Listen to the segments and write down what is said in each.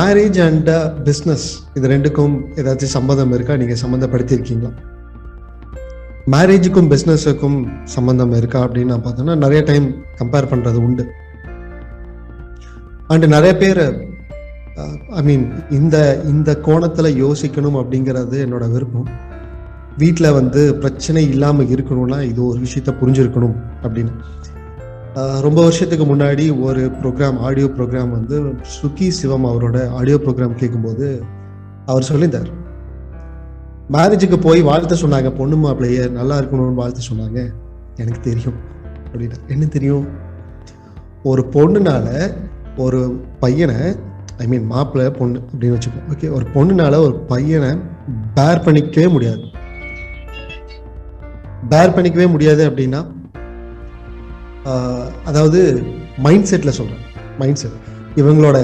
Marriage and business இது ரெண்டுக்கும் ஏதாச்சும் சம்மந்தம் இருக்கா? நீங்க சம்மந்தப்படுத்தியிருக்கீங்களா? மேரேஜுக்கும் பிஸ்னஸுக்கும் சம்மந்தம் இருக்கா அப்படின்னு நான் பார்த்தோன்னா நிறைய டைம் கம்பேர் பண்றது உண்டு. அண்ட் நிறைய பேர் ஐ மீன் இந்த இந்த கோணத்துல யோசிக்கணும் அப்படிங்கிறது என்னோட விருப்பம். வீட்டில் பிரச்சனை இல்லாமல் இருக்கணும்னா இது ஒரு விஷயத்த புரிஞ்சிருக்கணும் அப்படின்னு. ரொம்ப வருஷத்துக்கு முன்னாடி ஒரு program, audio program Suki Sivam அவரோட ஆடியோ ப்ரோக்ராம் கேட்கும்போது அவர் சொல்லியிருந்தார், மேரேஜுக்கு போய் வாழ்த்து சொன்னாங்க, பொண்ணு மாப்பிள்ளைய நல்லா இருக்கணும்னு வாழ்த்து சொன்னாங்க. எனக்கு தெரியும் அப்படின்னா. என்ன தெரியும்? ஒரு பொண்ணுனால ஒரு பையனை, ஐ மீன் மாப்பிள்ளை பொண்ணு அப்படின்னு வச்சுக்கோ, ஓகே, ஒரு பொண்ணுனால ஒரு பையனை பேர் பண்ணிக்கவே முடியாது. பேர் பண்ணிக்கவே முடியாது அப்படின்னா, அதாவது மைண்ட் செட்டில் சொல்கிறேன். மைண்ட் செட், இவங்களோட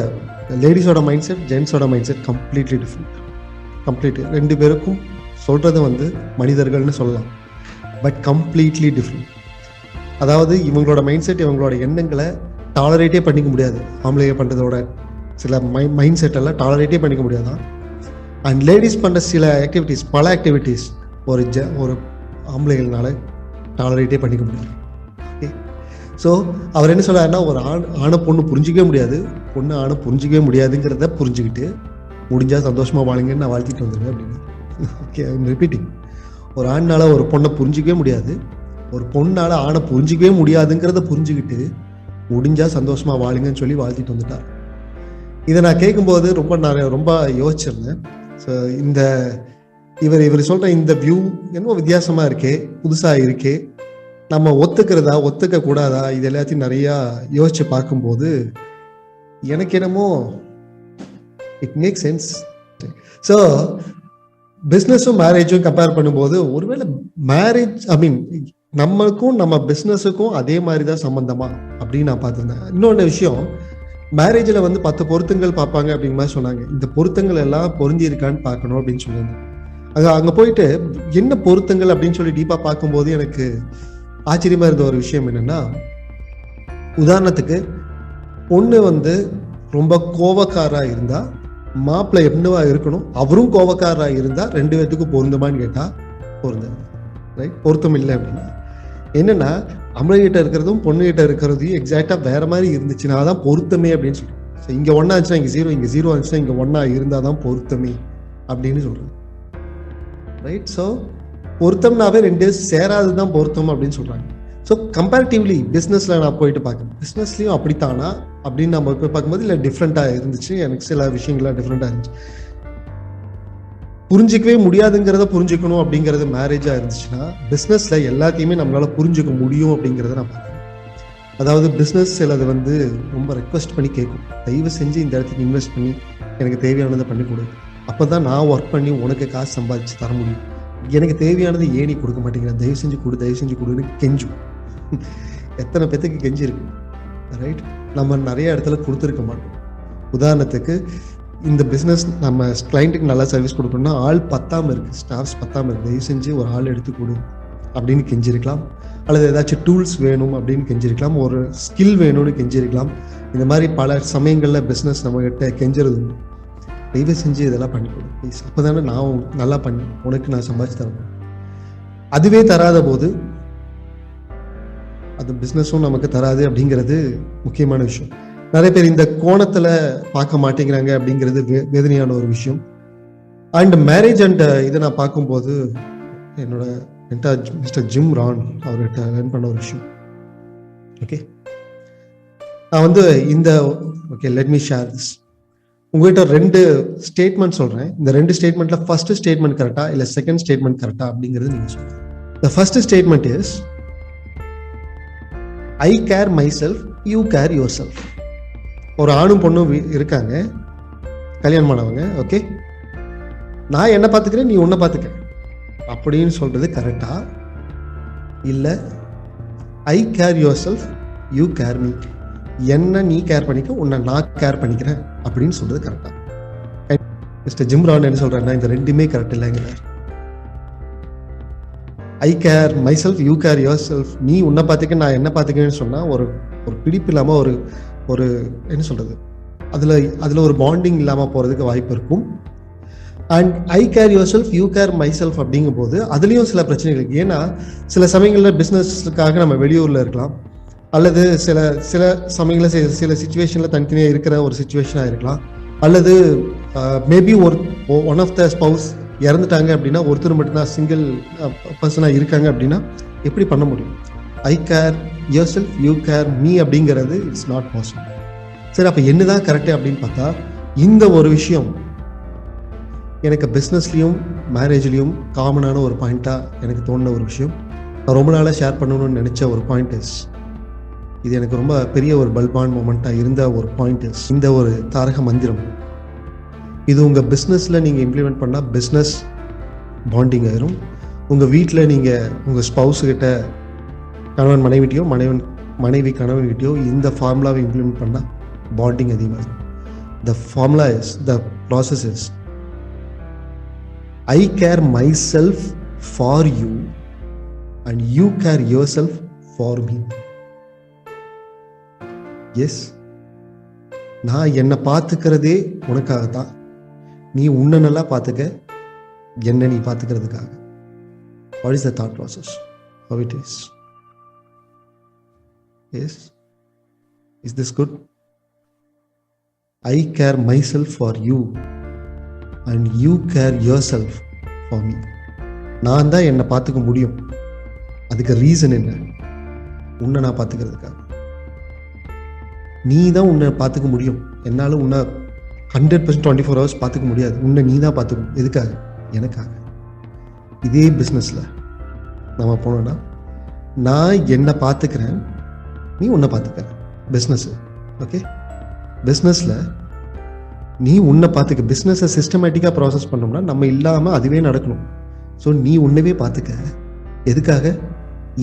லேடிஸோட மைண்ட் செட், ஜென்ஸோட mind set completely different. Completely ரெண்டு பேருக்கும் சொல்கிறது மனிதர்கள்னு சொல்லலாம், பட் கம்ப்ளீட்லி டிஃப்ரெண்ட். அதாவது இவங்களோட மைண்ட் செட், இவங்களோட எண்ணங்களை டாலரேட்டே பண்ணிக்க முடியாது. ஆம்பளைங்க பண்ணுறதோட சில மைண்ட் செட்டெல்லாம் டாலரேட்டே பண்ணிக்க முடியாதான். அண்ட் லேடிஸ் பண்ணுற சில ஆக்டிவிட்டீஸ், பல ஆக்டிவிட்டீஸ் ஒரு ஆம்பளைகள்னால டாலரேட்டே பண்ணிக்க முடியாது. ஸோ அவர் என்ன சொல்றாருன்னா, ஒரு ஆணை பொண்ணு புரிஞ்சிக்கவே முடியாது, பொண்ணு ஆணை புரிஞ்சிக்கவே முடியாதுங்கிறத புரிஞ்சுக்கிட்டு முடிஞ்சால் சந்தோஷமாக வாழுங்கன்னு நான் வாழ்த்திட்டு வந்துடுவேன் அப்படின்னு. Okay, I'm repeating. ஒரு ஆணால் ஒரு பொண்ணை புரிஞ்சிக்கவே முடியாது, ஒரு பொண்ணால் ஆணை புரிஞ்சிக்கவே முடியாதுங்கிறத புரிஞ்சுக்கிட்டு முடிஞ்சால் சந்தோஷமாக வாழுங்கன்னு சொல்லி வாழ்த்திட்டு வந்துட்டார். இதை நான் கேட்கும்போது ரொம்ப யோசிச்சிருந்தேன். ஸோ இவர் சொல்கிற இந்த வியூ என்னமோ வித்தியாசமாக இருக்கே, புதுசாக இருக்கே, நம்ம ஒத்துக்கிறதா ஒத்துக்க கூடாதா, இது எல்லாத்தையும் நிறையா யோசிச்சு பார்க்கும்போது எனக்கு என்னமோ இட் மேக் சென்ஸ். ஸோ பிஸ்னஸும் மேரேஜும் கம்பேர் பண்ணும்போது ஒருவேளை மேரேஜ், ஐ மீன் நம்மளுக்கும் நம்ம பிஸ்னஸுக்கும் அதே மாதிரி தான் சம்மந்தமா அப்படின்னு நான் பார்த்துருந்தேன். இன்னொன்று விஷயம், மேரேஜில் 10 பொருத்தங்கள் பார்ப்பாங்க அப்படிங்கிற மாதிரி சொன்னாங்க. இந்த பொருத்தங்கள் எல்லாம் பொருந்தி இருக்கான்னு பார்க்கணும் அப்படின்னு சொல்லியிருந்தேன். அங்கே போயிட்டு என்ன பொருத்தங்கள் அப்படின்னு சொல்லி டீப்பாக பார்க்கும்போது எனக்கு ஆச்சரியமா இருந்த ஒரு விஷயம் என்னன்னா, உதாரணத்துக்கு பொண்ணு ரொம்ப கோவக்காரா இருந்தா மாப்பிள்ளை என்னவா இருக்கணும், அவரும் கோவக்காரா இருந்தா 2 பேத்துக்கும் பொருந்துமான்னு கேட்டா பொருந்தது. ரைட், பொருத்தம் இல்லை அப்படின்னா என்னன்னா, அம்மகிட்ட இருக்கிறதும் பொண்ணுகிட்ட இருக்கிறதையும் எக்ஸாக்டா வேற மாதிரி இருந்துச்சுன்னா தான் பொருத்தமே அப்படின்னு சொல்றேன். இங்க 1 ஆச்சுன்னா இங்க 0, இங்க 0 ஆச்சுன்னா இங்க 1 இருந்தாதான் பொருத்தமே அப்படின்னு சொல்றேன். ரைட், ஸோ பொருத்தம்னாவே 2 சேராதுதான் பொருத்தம் அப்படின்னு சொல்றாங்க. ஸோ கம்பேரிட்டிவ்லி பிஸ்னஸ்ல நான் போயிட்டு பார்க்கணும், பிஸ்னஸ்லயும் அப்படித்தானா அப்படின்னு நம்ம போய் பார்க்கும்போது இல்லை டிஃப்ரெண்டா இருந்துச்சு. எனக்கு சில விஷயங்கள்லாம் டிஃப்ரெண்டா இருந்துச்சு. புரிஞ்சிக்கவே முடியாதுங்கிறத புரிஞ்சுக்கணும் அப்படிங்கிறது மேரேஜா இருந்துச்சுன்னா, பிஸ்னஸ்ல எல்லாத்தையுமே நம்மளால புரிஞ்சுக்க முடியும் அப்படிங்கிறத நான் பார்க்கணும். அதாவது பிஸ்னஸ் சிலது ரொம்ப ரெக்வஸ்ட் பண்ணி கேட்கும், தயவு செஞ்சு இந்த இடத்துக்கு இன்வெஸ்ட் பண்ணி எனக்கு தேவையானதை பண்ணி கொடு, அப்போதான் நான் ஒர்க் பண்ணி உனக்கு காசு சம்பாதிச்சு தர முடியும், எனக்கு தேவையானது ஏன் நீ கொடுக்க மாட்டேங்கிற, தயவு செஞ்சு கொடு, தயவு செஞ்சு கொடுன்னு கெஞ்சும். எத்தனை பேத்துக்கு கெஞ்சி இருக்கு. ரைட், நம்ம நிறைய இடத்துல கொடுத்துருக்க மாட்டோம். உதாரணத்துக்கு இந்த பிஸ்னஸ் நம்ம கிளைண்ட்டுக்கு நல்லா சர்வீஸ் கொடுக்கணும்னா ஆள் பத்தாம இருக்கு, ஸ்டாஃப்ஸ் பத்தாம இருக்கு, தயவு செஞ்சு ஒரு ஆள் எடுத்து கொடு அப்படின்னு கெஞ்சிருக்கலாம். அல்லது ஏதாச்சும் டூல்ஸ் வேணும் அப்படின்னு கெஞ்சிருக்கலாம், ஒரு ஸ்கில் வேணும்னு கெஞ்சிருக்கலாம். இந்த மாதிரி பல சமயங்களில் பிஸ்னஸ் நம்ம கிட்ட கெஞ்சுறது உண்டு. தயவு செஞ்சு இதெல்லாம் பண்ணி கொடு ப்ளீஸ், அப்போதானே நான் நல்லா பண்ணி உனக்கு நான் சம்பாதிச்சு தரணும். அதுவே தராத போது அது பிஸ்னஸும் நமக்கு தராது அப்படிங்கிறது முக்கியமான விஷயம். நிறைய பேர் இந்த கோணத்துல பார்க்க மாட்டேங்கிறாங்க அப்படிங்கிறது வேதனையான ஒரு விஷயம். அண்ட் மேரேஜ் அண்ட் இதை நான் பார்க்கும்போது என்னோட மிஸ்டர் ஜிம் ரான் அவர்கிட்ட லேர்ன் பண்ண ஒரு விஷயம். ஓகே, நான் இந்த okay let me share this. உங்ககிட்ட 2 ஸ்டேட்மெண்ட் சொல்றேன். இந்த 2 ஸ்டேட்மெண்ட்ல ஃபர்ஸ்ட் ஸ்டேட்மெண்ட் கரெக்டா இல்ல செகண்ட் ஸ்டேட்மெண்ட் கரெக்டா அப்படிங்கிறது நீங்க சொல்லுங்க. The first statement is, I care myself, you care yourself. ஒரு ஆணும் பொண்ணும் இருக்காங்க, கல்யாணம் பண்ணவங்க. ஓகே, நான் என்ன பார்த்துக்கிறேன், நீ உன்னை பார்த்துக்க அப்படின்னு சொல்றது கரெக்டா இல்ல I care yourself, you care me, என்ன நீ கேர் பண்ணிக்க, உன்னை நான் கேர் பண்ணிக்கிறேன் அப்படின்னு சொல்றது கரெக்டா? மிஸ்டர் ஜிம்ரான் என்ன சொல்றேன்னா, இந்த 2மே கரெக்ட் இல்லைங்கிறார். I care myself, you care yourself, நீ உன்னை பார்த்துக்க நான் என்ன பார்த்துக்கன்னு சொன்னா ஒரு பிடிப்பு இல்லாம ஒரு என்ன சொல்றது, அதில் ஒரு பாண்டிங் இல்லாமல் போகிறதுக்கு வாய்ப்பு இருக்கும். And I care yourself, you care my self அப்படிங்கும் போது அதுலேயும் சில பிரச்சனைகள் இருக்குது. ஏன்னா சில சமயங்களில் பிஸ்னஸ்க்காக நம்ம வெளியூரில் இருக்கலாம், அல்லது சில சில சமயங்களில் சில சுச்சுவேஷனில் தனித்தனியாக இருக்கிற ஒரு சுச்சுவேஷனாக இருக்கலாம், அல்லது maybe one of the spouse இறந்துட்டாங்க அப்படின்னா ஒருத்தர் மட்டும்தான் சிங்கிள் பர்சனாக இருக்காங்க அப்படின்னா எப்படி பண்ண முடியும்? I care yourself, you care me அப்படிங்கிறது இட்ஸ் நாட் பாசிபிள். சரி, அப்போ என்னதான் கரெக்டு அப்படின்னு பார்த்தா, இந்த ஒரு விஷயம் எனக்கு பிஸ்னஸ்லேயும் மேரேஜ்லேயும் காமனான ஒரு பாயிண்ட்டாக எனக்கு தோணுன ஒரு விஷயம், நான் ரொம்ப நாளாக ஷேர் பண்ணணும்னு நினச்ச ஒரு பாயிண்ட் இஸ், இது எனக்கு ரொம்ப பெரிய ஒரு பல்பான் மூமெண்ட்டாக இருந்த ஒரு பாயிண்ட் இஸ் இந்த ஒரு தாரக மந்திரம். இது உங்கள் பிஸ்னஸில் நீங்கள் இம்ப்ளிமெண்ட் பண்ணால் பிஸ்னஸ் பாண்டிங் ஆயிரும். உங்கள் வீட்டில் நீங்கள் உங்கள் ஸ்பவுஸுக்கிட்ட, கணவன் மனைவிட்டையோ மனைவி கணவன்கிட்டயோ இந்த ஃபார்முலாவை இம்ப்ளிமெண்ட் பண்ணால் பாண்டிங் அதிகமாகும். The formula is, the process is, I care myself for you and you care yourself for me. Yes, நான் என்னை பார்த்துக்கிறதே உனக்காகத்தான். நீ உன்னை நல்லா பார்த்துக்க, என்னை நீ பார்த்துக்கிறதுக்காக. What is the thought process? How it is? Yes? Is this good? I care myself for you and you care yourself for me. நான் தான் என்னை பார்த்துக்க முடியும். அதுக்கு ரீசன் என்ன? உன்னை நான் பார்த்துக்கிறதுக்காக. நீ தான் உன்னை பார்த்துக்க முடியும். என்னால் உன்னை 100% 24 hours பார்த்துக்க முடியாது. உன்னை நீ தான் பார்த்துக்கணும். எதுக்காக? எனக்காக. இதே பிஸ்னஸில் நம்ம போனோன்னா, நான் என்னை பார்த்துக்கிறேன், நீ உன்னை பார்த்துக்கிற. பிஸ்னஸ்ஸு ஓகே, பிஸ்னஸில் நீ உன்னை பார்த்துக்க. பிஸ்னஸை சிஸ்டமேட்டிக்காக ப்ராசஸ் பண்ணோம்னா நம்ம இல்லாமல் அதுவே நடக்கணும். ஸோ நீ உன்னவே பார்த்துக்க. எதுக்காக?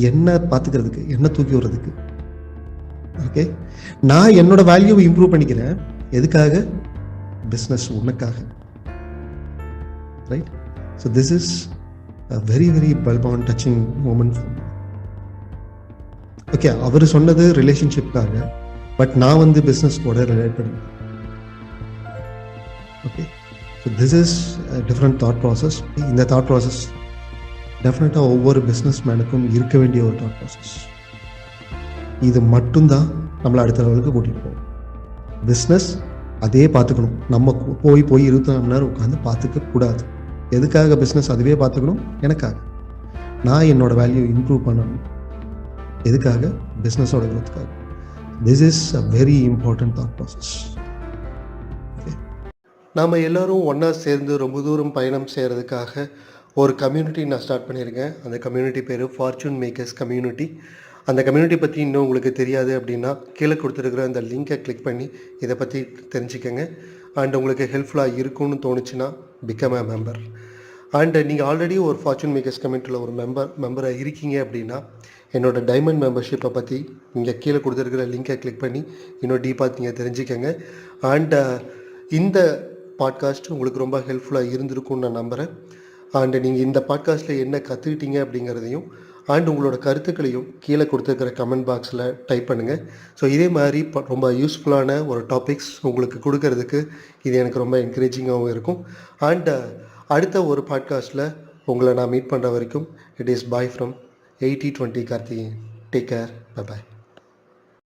என்ன பார்த்துக்கிறதுக்கு, என்ன தூக்கி விடுறதுக்கு. ஓகே, நான் என்னோட வேல்யூவை இம்ப்ரூவ் பண்ணிக்கிறேன். எதுக்காக? பிஸ்னஸ் உனக்காக. Right? So this is a very very bulb-on touching moment for me. Okay, அவர் சொன்னது ரிலேஷன்ஷிப்காக, பட் நான் வந்து பிஸ்னஸ் கூட ரிலேட் பண்ணி. Okay, so this is different thought process. இந்த தாட் ப்ராசஸ் டெஃபினட்டாக ஒவ்வொரு பிஸ்னஸ் மேனுக்கும் இருக்க வேண்டிய ஒரு தாட் ப்ராசஸ். இது மட்டும்தான் நம்மளை அடுத்த லெவலுக்கு கூட்டிகிட்டு போகும். பிஸ்னஸ் அதே பார்த்துக்கணும். நம்ம போய் 24 மணி நேரம் உட்காந்து பார்த்துக்க கூடாது. எதுக்காக பிஸ்னஸ் அதுவே பார்த்துக்கணும்? எனக்காக. நான் என்னோட வேல்யூ இம்ப்ரூவ் பண்ணணும். எதுக்காக? பிஸ்னஸோட க்ரோத்துக்காக. This is a very important thought process. Okay, நாம் எல்லோரும் ஒன்றா சேர்ந்து ரொம்ப தூரம் பயணம் செய்கிறதுக்காக ஒரு கம்யூனிட்டி நான் ஸ்டார்ட் பண்ணியிருக்கேன். அந்த கம்யூனிட்டி பேர் ஃபார்ச்சூன் மேக்கர்ஸ் கம்யூனிட்டி. அந்த கம்யூனிட்டி பற்றி இன்னும் உங்களுக்கு தெரியாது அப்படின்னா கீழே கொடுத்துருக்குற அந்த லிங்கை கிளிக் பண்ணி இதை பற்றி தெரிஞ்சுக்கங்க. அண்ட் உங்களுக்கு ஹெல்ப்ஃபுல்லாக இருக்கும்னு தோணுச்சுன்னா பிகம் அ மெம்பர். அண்ட் நீங்கள் ஆல்ரெடி ஒரு ஃபார்ச்சூன் மேக்கர்ஸ் கம்யூனிட்டியில் ஒரு மெம்பராக இருக்கீங்க அப்படின்னா என்னோட டைமண்ட் மெம்பர்ஷிப்பை பற்றி நீங்கள் கீழே கொடுத்துருக்கிற லிங்கை கிளிக் பண்ணி இன்னும் டீப்பாக நீங்கள் தெரிஞ்சுக்கங்க. அண்ட் இந்த பாட்காஸ்ட் உங்களுக்கு ரொம்ப ஹெல்ப்ஃபுல்லாக இருந்திருக்கும்னு நான் நம்புகிறேன். அண்டு நீங்கள் இந்த பாட்காஸ்ட்டில் என்ன கற்றுக்கிட்டீங்க அப்படிங்கிறதையும் அண்ட் உங்களோட கருத்துக்களையும் கீழே கொடுத்துருக்கிற கமெண்ட் பாக்ஸில் டைப் பண்ணுங்கள். ஸோ இதே மாதிரி ரொம்ப யூஸ்ஃபுல்லான ஒரு டாபிக்ஸ் உங்களுக்கு கொடுக்கறதுக்கு இது எனக்கு ரொம்ப என்கரேஜிங்காகவும் இருக்கும். அண்ட் அடுத்த ஒரு பாட்காஸ்ட்டில் உங்களை நான் மீட் பண்ணுற வரைக்கும் it is bye from 8020 Karthikeyan. Take care. Bye bye.